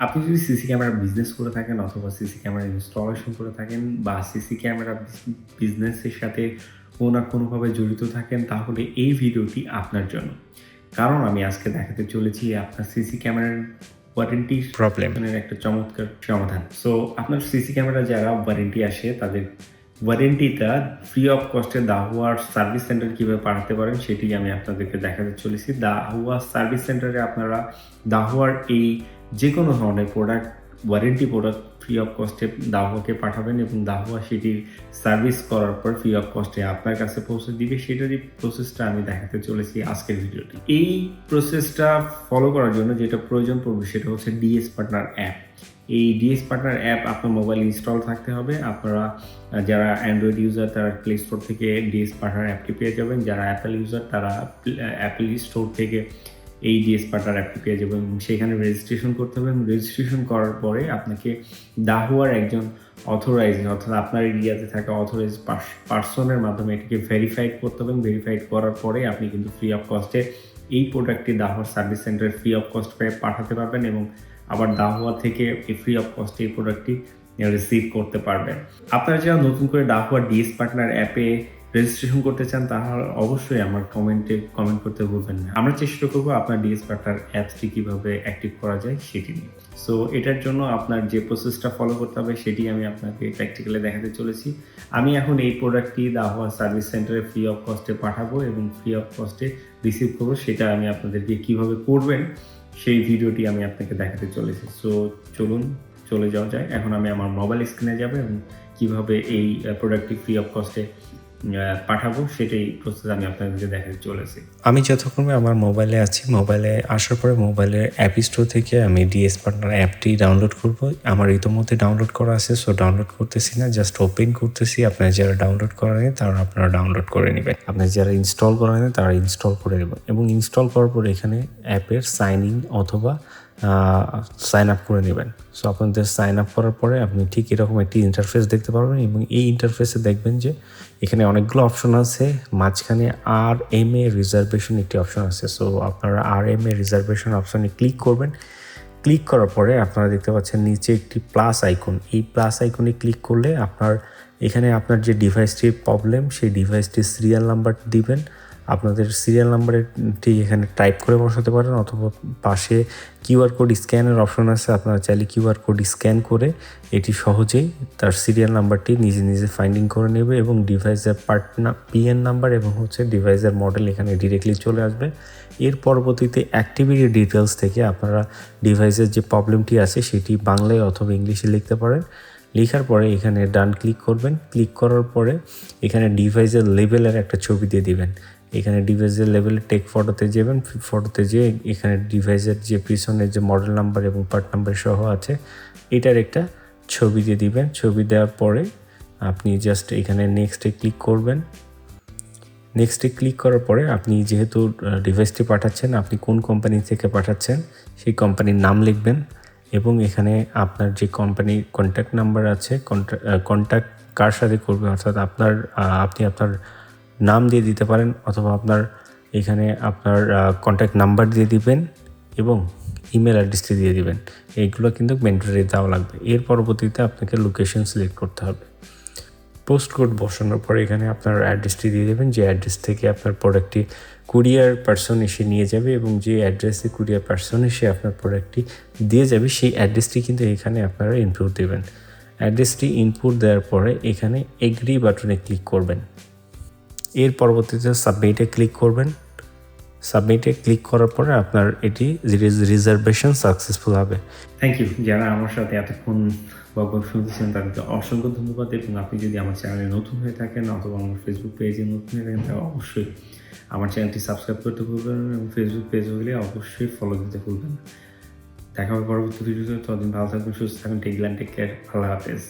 আপনি যদি CC camera business করে থাকেন অথবা সিসি ক্যামেরা ইনস্টলেশন করে থাকেন বা সিসি ক্যামেরা বিজনেসের সাথে কোনো না কোনোভাবে জড়িত থাকেন তাহলে এই ভিডিওটি আপনার জন্য। কারণ আমি আজকে দেখাতে চলেছি আপনার সিসি ক্যামেরার ওয়ারেন্টি প্রবলেম। এর একটা চমৎকার সমাধান। সো আপনার সিসি ক্যামেরা যারা ওয়ারেন্টি আসে তাদের ওয়ারেন্টিটা ফ্রি অফ কস্টে দাহুয়ার সার্ভিস সেন্টার কিভাবে পাঠাতে পারেন সেটি আমি আপনাদেরকে দেখাতে চলেছি। দাহুয়া সার্ভিস সেন্টারে আপনারা দাহুয়ার এই যেকোনো ধরনের product warranty product free of কস্টে দাহুয়াকে পাঠাবেন এবং দাহুয়া সেটির সার্ভিস করার পর ফ্রি অফ কস্টে আপনার কাছে পৌঁছে দিবে। সেটারই প্রসেসটা আমি দেখাতে চলেছি আজকের ভিডিওতে। এই প্রসেসটা ফলো করার জন্য যেটা প্রয়োজন পড়বে সেটা হচ্ছে ডিএস পার্টনার অ্যাপ। এই ডিএস পার্টনার অ্যাপ আপনার মোবাইল ইনস্টল থাকতে হবে। আপনারা যারা অ্যান্ড্রয়েড ইউজার তারা প্লে স্টোর থেকে ডিএস পার্টনার অ্যাপটি পেয়ে যাবেন। যারা অ্যাপেল ইউজার তারা অ্যাপেল স্টোর থেকে এই ডিএস পার্টনার অ্যাপটি পেয়ে যাবেন এবং সেখানে রেজিস্ট্রেশন করতে হবে এবং রেজিস্ট্রেশন করার পরে আপনাকে দাহুয়ার একজন অথরাইজ অর্থাৎ আপনার এরিয়াতে থাকা অথরাইজ পার্সনের মাধ্যমে এটিকে ভেরিফাইড করতে হবে। ভেরিফাইড করার পরে আপনি কিন্তু ফ্রি অফ কস্টে এই প্রোডাক্টটি দাহুয়ার সার্ভিস সেন্টারে ফ্রি অফ কস্ট পেয়ে পাঠাতে পারবেন এবং আবার দাহুয়া থেকে এই ফ্রি অফ কস্টে এই প্রোডাক্টটি রিসিভ করতে পারবেন। আপনারা যারা নতুন করে দাহুয়া ডিএস পার্টনার অ্যাপে রেজিস্ট্রেশন করতে চান তাহলে অবশ্যই আমার কমেন্ট করতে ভুলবেন না। আমরা চেষ্টা করবো আপনার ডিএস পার্টনার অ্যাপসটি কীভাবে অ্যাক্টিভ করা যায় সেটি নিয়ে। সো এটার জন্য আপনার যে প্রসেসটা ফলো করতে হবে সেটি আমি আপনাকে প্র্যাকটিক্যালি দেখাতে চলেছি। আমি এখন এই প্রোডাক্টটি দাহুয়া সার্ভিস সেন্টারে ফ্রি অফ কস্টে পাঠাবো এবং ফ্রি অফ কস্টে রিসিভ করবো। সেটা আমি আপনাদেরকে কীভাবে করবেন সেই ভিডিওটি আমি আপনাকে দেখাতে চলেছি। সো চলুন চলে যাওয়া যায়। এখন আমি আমার মোবাইল স্ক্রিনে যাব এবং কীভাবে এই প্রোডাক্টটি ফ্রি অফ কস্টে পাঠাবো সেটাই প্রসেস আমি আপনাদেরকে দেখাতে চলেছি। আমি যথাক্রমে আমার মোবাইলে আছি, মোবাইলে আসার পরে মোবাইলের অ্যাপ স্টোর থেকে আমি ডিএস পার্টনার অ্যাপটি ডাউনলোড করব। আমার ইতিমধ্যে ডাউনলোড করা আছে, সো ডাউনলোড করতেছি না, জাস্ট ওপেন করতেছি। আপনারা যারা ডাউনলোড করা নেই তারা আপনারা ডাউনলোড করে নেবেন। আপনারা যারা ইনস্টল করা নেই তারা ইনস্টল করে নেবেন এবং ইনস্টল করার পরে এখানে অ্যাপের সাইন ইন অথবা সাইন আপ করে নেবেন। সো আপনাদের সাইন আপ করার পরে আপনি ঠিক এরকম একটি ইন্টারফেস দেখতে পারবেন এবং এই ইন্টারফেসে দেখবেন যে এখানে অনেকগুলো অপশন আছে। মাঝখানে RMA রিজার্ভেশন একটি অপশন আছে। সো আপনারা RMA রিজার্ভেশন অপশনে ক্লিক করবেন। ক্লিক করার পরে আপনারা দেখতে পাচ্ছেন নিচে একটি প্লাস আইকন। এই প্লাস আইকনে ক্লিক করলে এখানে আপনার যে ডিভাইসটির প্রবলেম সেই ডিভাইসটির সিরিয়াল নাম্বার দিবেন। আপনাদের সিরিয়াল নাম্বারটি এখানে টাইপ করে বসাতে পারেন অথবা পাশে কিউআর কোড স্ক্যানের অপশন আছে। আপনারা চাইলে কিউআর কোড স্ক্যান করে এটি সহজেই তার সিরিয়াল নাম্বারটি নিজে নিজে ফাইন্ডিং করে নেবে এবং ডিভাইসের PN নাম্বার এবং ডিভাইসের মডেল এখানে ডিরেক্টলি চলে আসবে। এর পরবর্তীতে অ্যাক্টিভিটি ডিটেলস থেকে আপনারা ডিভাইসের যে প্রবলেমটি আছে সেটি বাংলায় অথবা ইংলিশে লিখতে পারেন। লেখার পরে এখানে ডান ক্লিক করবেন। ক্লিক করার পরে এখানে ডিভাইসের লেভেলের একটা ছবি দিয়ে দিবেন। এখানে ডিভাইসের লেভেলে টেক ফটোতে যাবেন। ফটোতে যেয়ে এখানে ডিভাইসের যে পিছনের যে মডেল নাম্বার এবং পার্ট নাম্বার সহ আছে এটার একটা ছবি দিয়ে দিবেন। ছবি দেওয়ার পরে আপনি জাস্ট এখানে নেক্সটে ক্লিক করবেন। নেক্সটে ক্লিক করার পরে আপনি যেহেতু ডিভাইসটি পাঠাচ্ছেন, আপনি কোন কোম্পানি থেকে পাঠাচ্ছেন সেই কোম্পানির নাম লিখবেন এবং এখানে আপনার যে কোম্পানির কন্ট্যাক্ট নাম্বার আছে কন্ট্যাক্ট কার সাথে করবে অর্থাৎ আপনি আপনার নাম দিয়ে দিতে পারেন অথবা এখানে আপনার কন্ট্যাক্ট নাম্বার দিয়ে দিবেন এবং ইমেল অ্যাড্রেসটি দিয়ে দিবেন। এইগুলো কিন্তু ম্যান্ডেটরি দেওয়া লাগবে। এর পরবর্তীতে আপনাকে লোকেশন সিলেক্ট করতে হবে। পোস্ট কোড বসানোর পরে এখানে আপনার অ্যাড্রেসটি দিয়ে দেবেন, যে অ্যাড্রেস থেকে আপনার প্রোডাক্টটি কুরিয়ার পার্সন এসে নিয়ে যাবে এবং যে অ্যাড্রেসে কুরিয়ার পার্সন এসে আপনার প্রোডাক্টটি দিয়ে যাবে সেই অ্যাড্রেসটি কিন্তু এখানে আপনারা ইনপুট দেবেন। অ্যাড্রেসটি ইনপুট দেওয়ার পরে এখানে এগ্রি বাটনে ক্লিক করবেন। এর পরবর্তীতে সাবমিটে ক্লিক করবেন। সাবমিটে ক্লিক করার পরে আপনার এটি রিজার্ভেশন সাকসেসফুল হবে। Thank you. যারা আমার সাথে এতক্ষণ বকবক শুনতেছেন তাদেরকে অসংখ্য ধন্যবাদ এবং আপনি যদি আমার চ্যানেলে নতুন হয়ে থাকেন অথবা আমার ফেসবুক পেজে নতুন হয়ে থাকেন তাহলে অবশ্যই আমার চ্যানেলটি সাবস্ক্রাইব করতে ভুলবেন না এবং ফেসবুক পেজ হলে অবশ্যই ফলো দিতে ভুলবেন না। দেখা হবে পরবর্তী ভিডিওতে। ততদিন ভালো থাকবেন, সুস্থ থাকবেন। Take care. আল্লাহ হাফেজ।